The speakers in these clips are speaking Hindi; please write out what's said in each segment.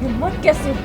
हिम्मत कैसे?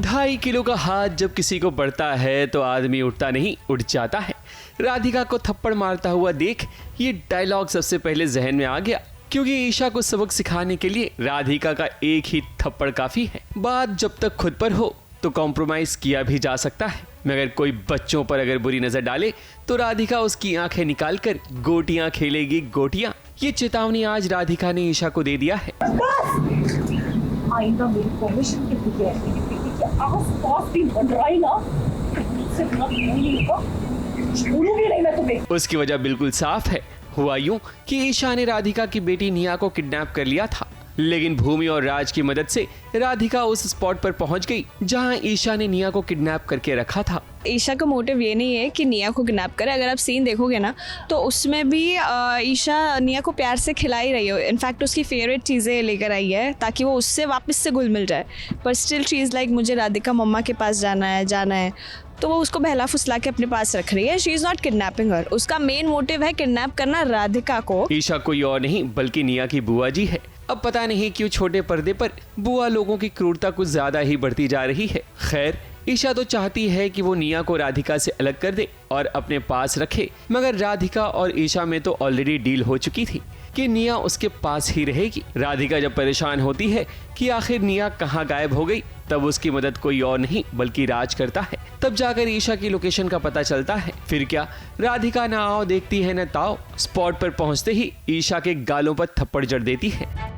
ढाई किलो का हाथ जब किसी को बढ़ता है तो आदमी उठता नहीं, उठ जाता है। राधिका को थप्पड़ मारता हुआ देख ये डायलॉग सबसे पहले जहन में आ गया, क्योंकि ईशा को सबक सिखाने के लिए राधिका का एक ही थप्पड़ काफी है। बात जब तक खुद पर हो तो कॉम्प्रोमाइज किया भी जा सकता है, मगर कोई बच्चों पर अगर बुरी नजर डाले तो राधिका उसकी आंखें निकालकर गोटियां खेलेगी, गोटियां। ये चेतावनी आज राधिका ने ईशा को दे दिया है। आइंदा मेरी परमिशन के बगैर मेरी बेटी के आस-पास भी मंडराई ना, सिर्फ ना छोड़ूंगी नहीं मैं तुम्हें। उसकी वजह बिल्कुल साफ है। हुआ यूं कि ईशा ने राधिका की बेटी निया को किडनैप कर लिया था, लेकिन भूमि और राज की मदद से राधिका उस स्पॉट पर पहुंच गई जहां ईशा ने निया को किडनैप करके रखा था। ईशा का मोटिव ये नहीं है कि निया को किडनैप करे। अगर आप सीन देखोगे ना तो उसमें भी ईशा निया को प्यार से खिला ही रही हो। इनफैक्ट उसकी फेवरेट चीज़ें लेकर आई है ताकि वो उससे वापस से घुल मिल जाए। पर स्टिल चीज़ लाइक मुझे राधिका मम्मा के पास जाना है, तो वो उसको बहला फुसला के अपने पास रख रही है। शी इज़ नॉट किडनैपिंग हर। उसका मेन मोटिव है किडनैप करना राधिका को। ईशा कोई और नहीं बल्कि निया की बुआ जी है। अब पता नहीं क्यों छोटे पर्दे पर बुआ लोगों की क्रूरता कुछ ज्यादा ही बढ़ती जा रही है। खैर, ईशा तो चाहती है कि वो निया को राधिका से अलग कर दे और अपने पास रखे, मगर राधिका और ईशा में तो ऑलरेडी डील हो चुकी थी कि निया उसके पास ही रहेगी। राधिका जब परेशान होती है कि आखिर निया कहाँ गायब हो गई, तब उसकी मदद कोई और नहीं बल्कि राज करता है। तब जाकर ईशा की लोकेशन का पता चलता है। फिर क्या, राधिका ना आओ देखती है न ताओ। स्पॉट पर पहुंचते ही ईशा के गालों पर थप्पड़ जड़ देती है।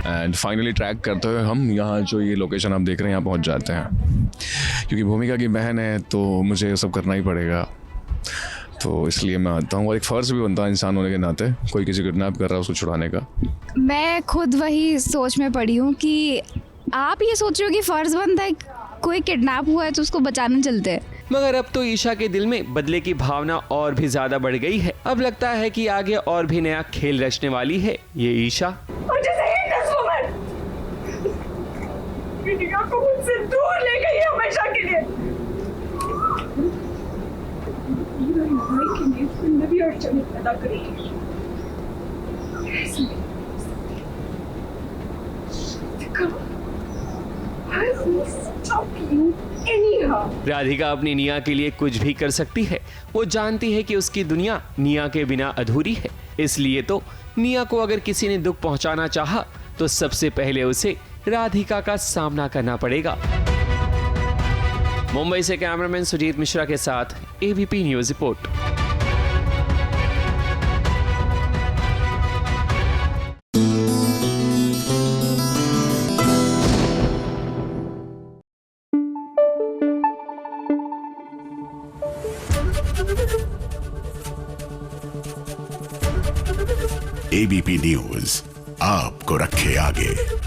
एंड फाइनली ट्रैक करते हुए हम यहाँ जो ये लोकेशन आप देख रहे हैं यहाँ पहुँच जाते हैं। क्योंकि भूमिका की बहन है तो मुझे ये सब करना ही पड़ेगा, तो इसलिए मैं आता हूँ और एक फ़र्ज़ भी बनता है इंसान होने के नाते, कोई किसी को किडनैप कर रहा है उसको छुड़ाने का। मैं खुद वही सोच में पड़ी हूँ कि आप ये सोच रहे हो कि फ़र्ज़ बनता है कोई किडनैप हुआ है तो उसको बचाने चलते हैं। मगर अब तो ईशा के दिल में बदले की भावना और भी ज्यादा बढ़ गई है। अब लगता है कि आगे और भी नया खेल रचने वाली है ये ईशा। निया को मुझसे दूर ले गई हमेशा के लिए। भी अड़चनें पैदा करेगी। राधिका अपनी निया के लिए कुछ भी कर सकती है। वो जानती है कि उसकी दुनिया निया के बिना अधूरी है। इसलिए तो निया को अगर किसी ने दुख पहुंचाना चाहा तो सबसे पहले उसे राधिका का सामना करना पड़ेगा। मुंबई से कैमरामैन सुजीत मिश्रा के साथ ABP news report. ABP news आपको रखे आगे।